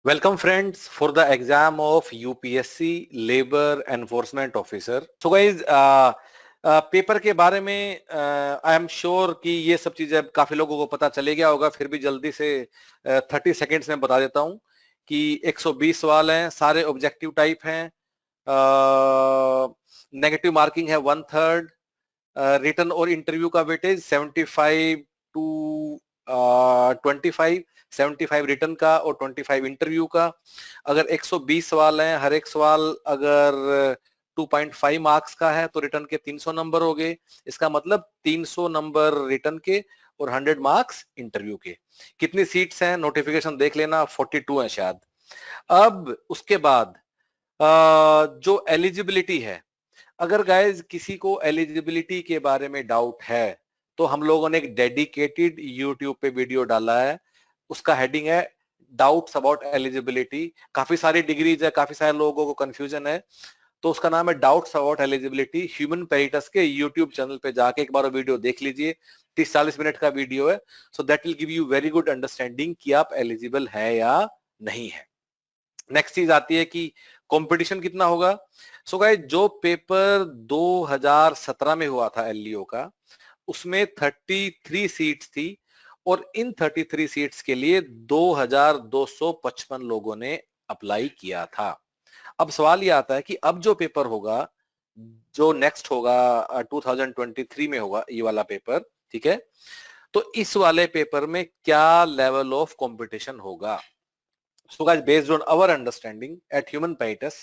Welcome friends for the exam of UPSC Labor Enforcement Officer. So guys, paper के बारे में I am sure कि ये सब चीजें काफी लोगों को पता चले गया होगा, फिर भी जल्दी से 30 सेकेंड्स में बता देता हूँ कि 120 सवाल हैं, सारे ऑब्जेक्टिव टाइप हैं, नेगेटिव मार्किंग है 1/3, रिटन और इंटरव्यू का वेटेज 75 टू 25, 75 रिटन का और 25 इंटरव्यू का। अगर 120 सवाल हैं, हर एक सवाल अगर 2.5 मार्क्स का है तो रिटन के 300 नंबर हो गए। इसका मतलब 300 नंबर रिटन के और 100 मार्क्स इंटरव्यू के। कितनी सीट्स हैं नोटिफिकेशन देख लेना, 42 है शायद। अब उसके बाद जो एलिजिबिलिटी है, अगर गाइज किसी को एलिजिबिलिटी के बारे में डाउट है तो हम लोगों ने एक डेडिकेटेड यूट्यूब पे वीडियो डाला है, उसका हेडिंग है डाउट्स अबाउट एलिजिबिलिटी। काफी सारी डिग्रीज है, काफी सारे लोगों को कंफ्यूजन है, तो उसका नाम है डाउट्स अबाउट एलिजिबिलिटी। ह्यूमन पेरिटस के यूट्यूब चैनल पे जाके एक बार वीडियो देख लीजिए, 30-40 मिनट का वीडियो है। So that will give you very good understanding कि आप एलिजिबल है या नहीं है। नेक्स्ट चीज आती है कि कंपटीशन कितना होगा। सो गाइस, जो पेपर 2017 में हुआ था एलईओ का, उसमें 33 सीट्स थी और इन 33 सीट्स के लिए 2255 लोगों ने अप्लाई किया था। अब सवाल ये आता है कि अब जो पेपर होगा, जो नेक्स्ट होगा 2023 में होगा ये वाला पेपर, ठीक है, तो इस वाले पेपर में क्या लेवल ऑफ कंपटीशन होगा। So guys, based on our understanding at Human Pietas,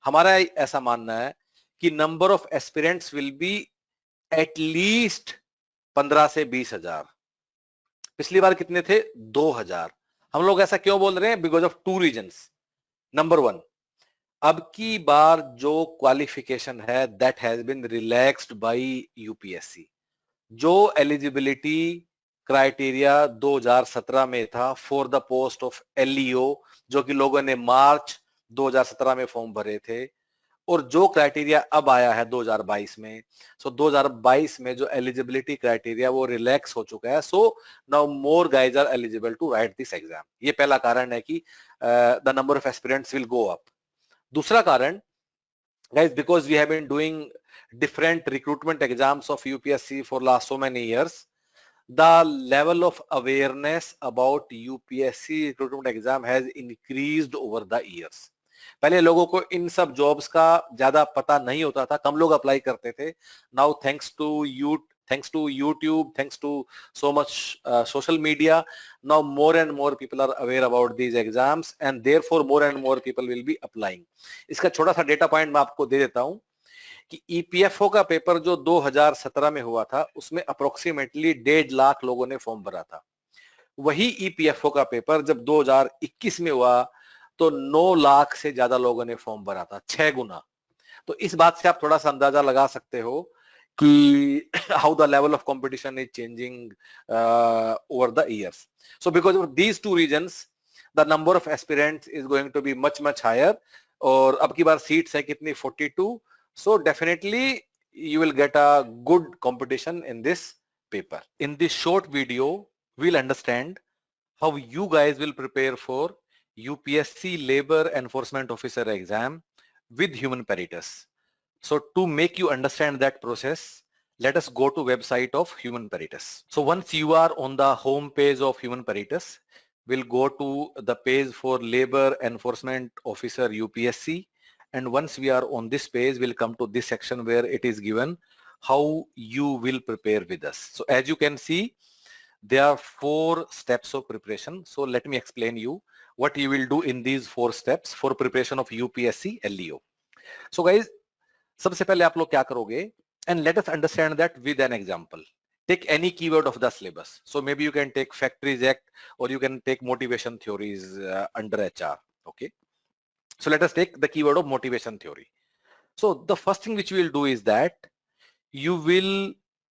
हमारा ऐसा मानना है कि number of aspirants will be at least 15 से 20,000। पिछली बार कितने थे? 2,000। हम लोग ऐसा क्यों बोल रहे हैं? Because of two reasons. Number one, अब की बार जो क्वालिफिकेशन है that has been relaxed by UPSC. जो एलिजिबिलिटी क्राइटेरिया 2017 में था for the post of LEO, जो कि लोगों ने मार्च 2017 में फॉर्म भरे थे, और जो क्राइटेरिया अब आया है 2022 में, सो 2022 में जो एलिजिबिलिटी क्राइटेरिया वो रिलैक्स हो चुका है। So now more guys are eligible to write this exam. ये पहला कारण है कि the number of aspirants will go up. दूसरा कारण, guys, because we have been doing different recruitment exams of UPSC for last so many years, the level of awareness about UPSC recruitment exam has increased over the years. पहले लोगों को इन सब jobs का ज्यादा पता नहीं होता था, कम लोग अप्लाई करते थे। Now thanks to YouTube, thanks to so much social media, now more and more people are aware about these exams and therefore more and more people will be applying. इसका छोटा सा डेटा पॉइंट मैं आपको दे देता हूं कि EPFO का paper जो 2017 में हुआ था उसमें अप्रोक्सीमेटली 1.5 लाख लोगों ने फॉर्म भरा था। वही ईपीएफओ का पेपर जब 2021 में हुआ तो 9 लाख से ज्यादा लोगों ने फॉर्म भरा था, 6 गुना। तो इस बात से आप थोड़ा सा अंदाजा लगा सकते हो कि how the level of competition is changing over the years. So because of these two reasons, the number of aspirants is going to be much higher. और अब की बार सीट्स है कितनी? 42. So definitely you will get a good competition in this paper. In this short video, we'll understand how you guys will prepare for UPSC Labor Enforcement Officer exam with Human Peritus. So to make you understand that process, let us go to website of Human Peritus. So once you are on the home page of Human Peritus, we'll go to the page for Labor Enforcement Officer UPSC. And once we are on this page, we'll come to this section where it is given how you will prepare with us. So as you can see, there are 4 steps of preparation. So let me explain you what you will do in these 4 steps for preparation of UPSC LEO. So guys, सबसे पहले आप लोग क्या करोगे, and let us understand that with an example. Take any keyword of the syllabus. So may be you can take factories act और you can take motivation theories under HR. Okay, so let us take the keyword of motivation theory. So the first thing which you will do is that you will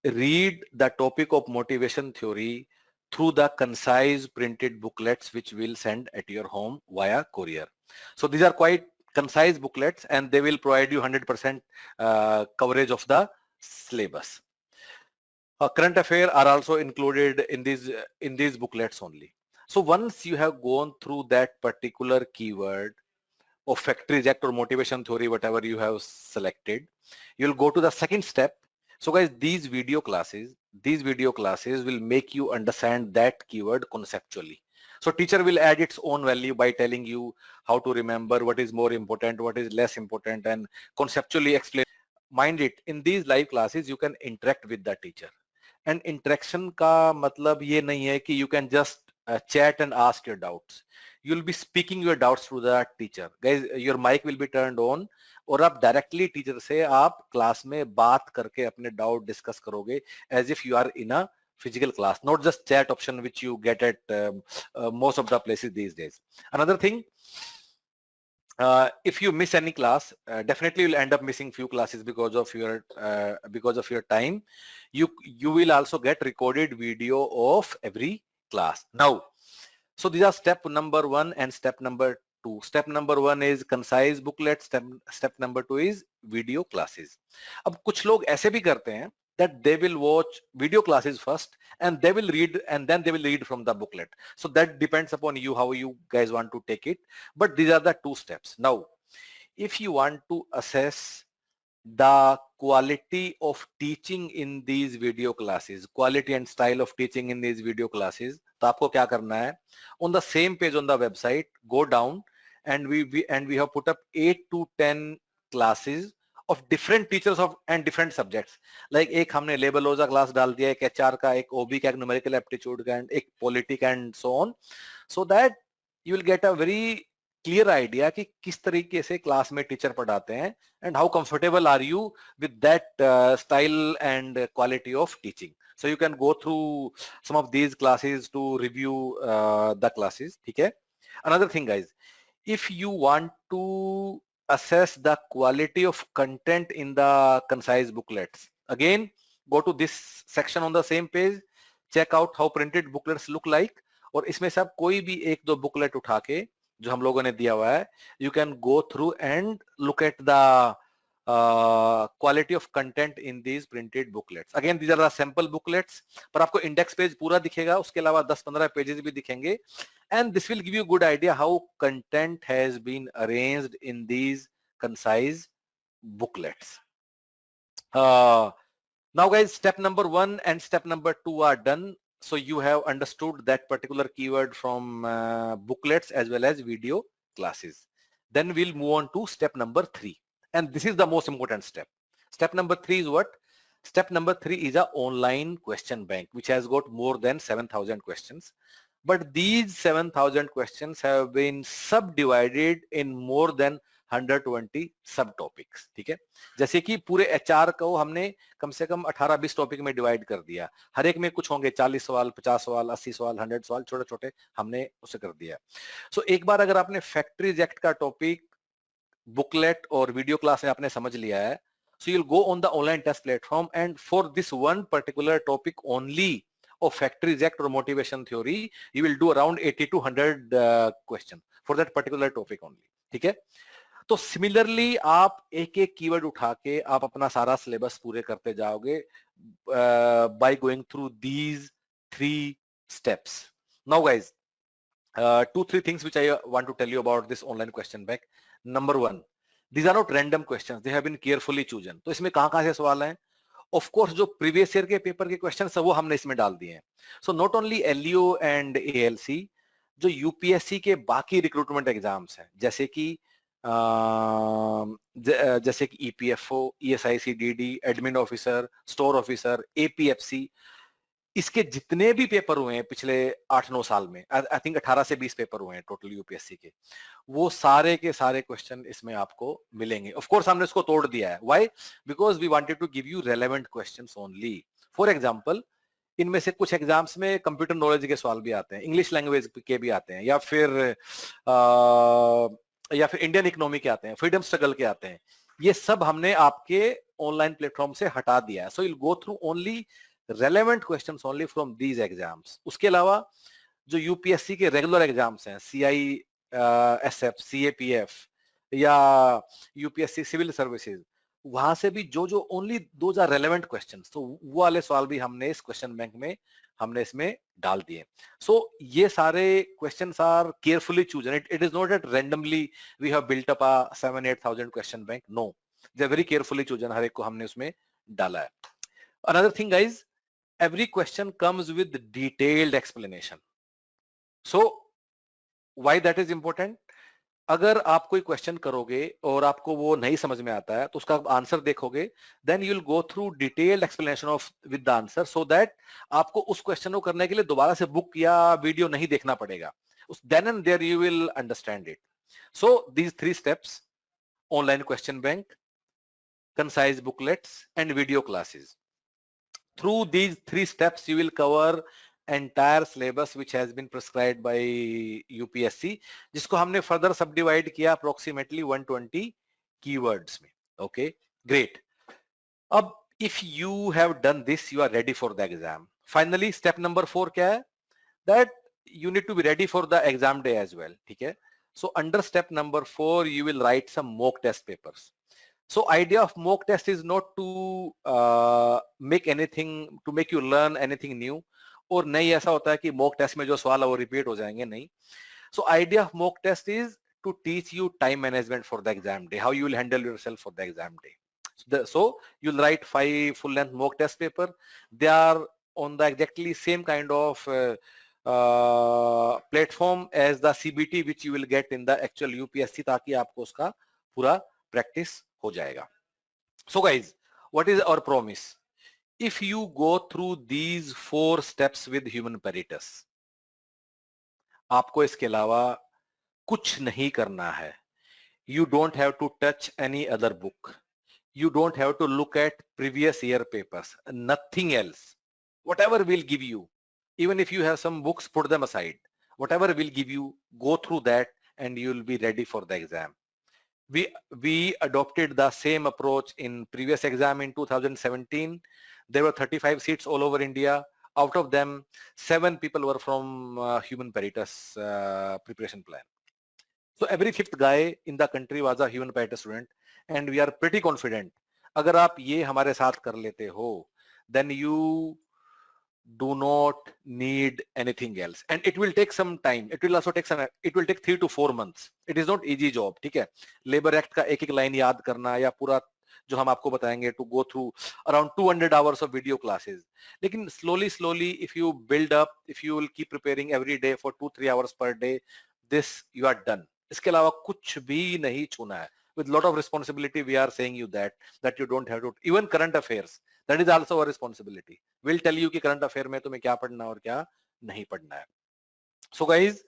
read the topic of motivation theory through the concise printed booklets which we'll send at your home via courier. So these are quite concise booklets and they will provide you 100% coverage of the syllabus. Current affairs are also included in these booklets only. So once you have gone through that particular keyword of factory reject or motivation theory, whatever you have selected, you'll go to the second step. So guys, these video classes will make you understand that keyword conceptually. So teacher will add its own value by telling you how to remember what is more important, what is less important, and conceptually explain. Mind it, in these live classes you can interact with the teacher. And interaction का मतलब ये नहीं है कि you can just chat and ask your doubts. You'll be speaking your doubts to the teacher. Guys, your mic will be turned on और आप directly teacher से आप class में बात करके अपने doubt discuss करोगे as if you are in a physical class, not just chat option which you get at most of the places these days. Another thing, if you miss any class, definitely you'll end up missing few classes because of your time. You will also get recorded video of every class. Now, so these are step number 1 and step number 2. Step number 1 is concise booklet. Step number 2 is video classes. अब कुछ लोग ऐसे भी करते हैं that they will watch video classes first and they will read and then they will read from the booklet. So that depends upon you how you guys want to take it. But these are the 2 steps. Now, if you want to assess the quality of teaching in these video classes, quality and style of teaching in these video classes, तो आपको क्या करना है? On the same page on the website, go down and we have put up 8 to 10 classes of different teachers of and different subjects. Like एक हमने लेबलोजा class डाल दिया, एक HR का, एक OB का, एक न्यूमेरिकल एप्टीट्यूड का, एक politic and so on, so that you will get a very clear idea कि किस तरीके से क्लास में टीचर पढ़ाते हैं and how comfortable are you with that style and quality of teaching. So you can go through some of these classes to review the classes. ठीक है? Another thing, guys, if you want to assess the quality of content in the concise booklets, again go to this section on the same page, check out how printed booklets look like, और इसमें से आप कोई भी एक दो booklet उठा के जो हम लोगों ने दिया हुआ है, you can go through and look at the quality of content in these printed booklets. Again, these are the sample booklets, पर आपको index page पूरा दिखेगा, उसके अलावा 10-15 pages भी दिखेंगे, and this will give you a good idea how content has been arranged in these concise booklets. Now guys, step number 1 and step number 2 are done. So you have understood that particular keyword from booklets as well as video classes. Then we'll move on to step number 3. And this is the most important step. Step number 3 is what? Step number 3 is a online question bank, which has got more than 7,000 questions. But these 7,000 questions have been subdivided in more than 120 सब topics. ठीक है, जैसे कि पूरे HR को हमने कम से कम 18-20 topic में डिवाइड कर दिया. हर एक में कुछ होंगे 40 सवाल, 50 सवाल, 80 सवाल, 100 सवाल, छोटे छोटे हमने उसे कर दिया. सो एक बार अगर आपने फैक्ट्री रिजेक्ट का टॉपिक बुकलेट और वीडियो क्लास में आपने समझ लिया है, so you'll go on the online test platform and for this one particular topic only of factory reject or motivation theory, you will do around 80 to 100 question for that particular topic only. ठीक है, तो similarly आप एक एक keyword उठा के आप अपना सारा सिलेबस पूरे करते जाओगे by going through these 3 steps. Now guys, 2-3 things which I want to tell you about this online question bank. Number 1, these are not random questions, they have been carefully chosen. तो इसमें कहाँ से सवाल हैं? Of course जो previous year के paper के questions है वो हमने इसमें डाल दिए हैं. So not only LEO and ALC, जो UPSC के बाकी रिक्रूटमेंट एग्जाम्स हैं, जैसे कि EPFO, ESICDD, admin officer, store officer, APFC, इसके जितने भी पेपर हुए हैं पिछले 8-9 साल में, आई थिंक 18 से 20 पेपर हुए हैं टोटल यूपीएससी के, वो सारे के सारे क्वेश्चन इसमें आपको मिलेंगे. ऑफ कोर्स हमने इसको तोड़ दिया है. Why? Because we wanted to give you relevant questions only. For example, इनमें से कुछ एग्जाम्स में कंप्यूटर नॉलेज के सवाल भी आते हैं, इंग्लिश लैंग्वेज के भी आते हैं, या फिर इंडियन इकोनॉमी के आते हैं, फ्रीडम स्ट्रगल के आते हैं. ये सब हमने आपके ऑनलाइन प्लेटफॉर्म से हटा दिया है. So you will go through only relevant questions only from these exams. उसके अलावा जो यूपीएससी के रेगुलर एग्जाम्स हैं, CISF, CAPF या यूपीएससी सिविल सर्विसेज, वहां से भी जो जो only those are relevant questions, तो वो वाले सवाल भी हमने इस क्वेश्चन बैंक में हमने इसमें डाल दिए. सो ये सारे questions are carefully chosen. It is not that randomly we have built up a 7-8,000 question bank. No, they are very carefully chosen. हर एक को हमने उसमें डाला है. Another thing guys, every question comes with detailed explanation. So why that is important? अगर आप कोई क्वेश्चन करोगे और आपको वो नहीं समझ में आता है तो उसका आंसर देखोगे, then you will go through detailed explanation of with the answer, so that आपको उस क्वेश्चन को करने के लिए दोबारा से बुक या वीडियो नहीं देखना पड़ेगा. Then and there you will understand it. So these 3 steps: online question bank, concise booklets and video classes. Through these 3 steps you will cover entire syllabus which has been prescribed by UPSC, जिसको हमने further subdivide किया approximately 120 keywords में. Okay, great. अब if you have done this, you are ready for the exam. Finally, step number 4 क्या है? That you need to be ready for the exam day as well. ठीक है? So under step number 4, you will write some mock test papers. So idea of mock test is not to make you learn anything new. और नहीं ऐसा होता है कि mock test में जो सवाल है वो repeat हो जाएंगे, नहीं. So idea of mock test is to teach you time management for the exam day, how you will handle yourself for the exam day. So you'll write 5 full length mock test paper. They are on the exactly same kind of platform as the CBT which you will get in the actual UPSC, ताकि आपको उसका पूरा practice हो जाएगा. So guys, what is our promise? If you go through these 4 steps with human peritus, आपको इसके अलावा कुछ नहीं करना है. You don't have to touch any other book. You don't have to look at previous year papers. Nothing else. Whatever will give you, even if you have some books, put them aside. Whatever will give you, go through that and you will be ready for the exam. We adopted the same approach in previous exam in 2017. There were 35 seats all over India. Out of them, 7 people were from human peritus preparation plan. So every 5th guy in the country was a human peritus student, and we are pretty confident. अगर आप ये हमारे साथ कर लेते हो, then you do not need anything else, and it will take some time. It will also take 3 to 4 months. It is not easy job. ठीक है? Labor Act का एक लाइन याद करना या पूरा जो हम आपको बताएंगे, to go through around 200 hours of video classes. लेकिन slowly if you build up, if you will keep preparing every day for 2-3 hours per day, this you are done. इसके अलावा कुछ भी नहीं छूना है. With lot of responsibility, we are saying you that you don't have to, even current affairs, that is also a responsibility. We'll tell you कि current affair में तुम्हें क्या पढ़ना और क्या नहीं पढ़ना है. So guys,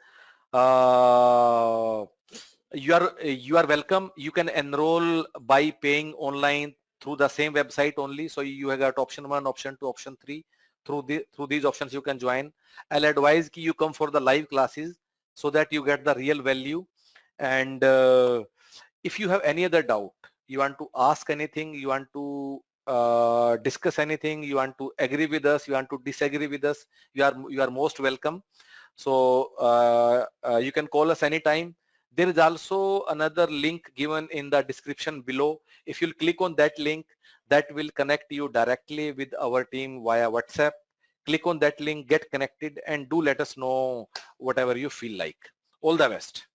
you are welcome. You can enroll by paying online through the same website only. So you have got option 1, option 2, option 3. Through these options you can join. I'll advise कि you come for the live classes so that you get the real value. And if you have any other doubt, you want to ask anything, you want to discuss anything, you want to agree with us, you want to disagree with us, you are most welcome. So you can call us anytime. There is also another link given in the description below. If you'll click on that link, that will connect you directly with our team via WhatsApp. Click on that link, get connected, and do let us know whatever you feel like. All the best.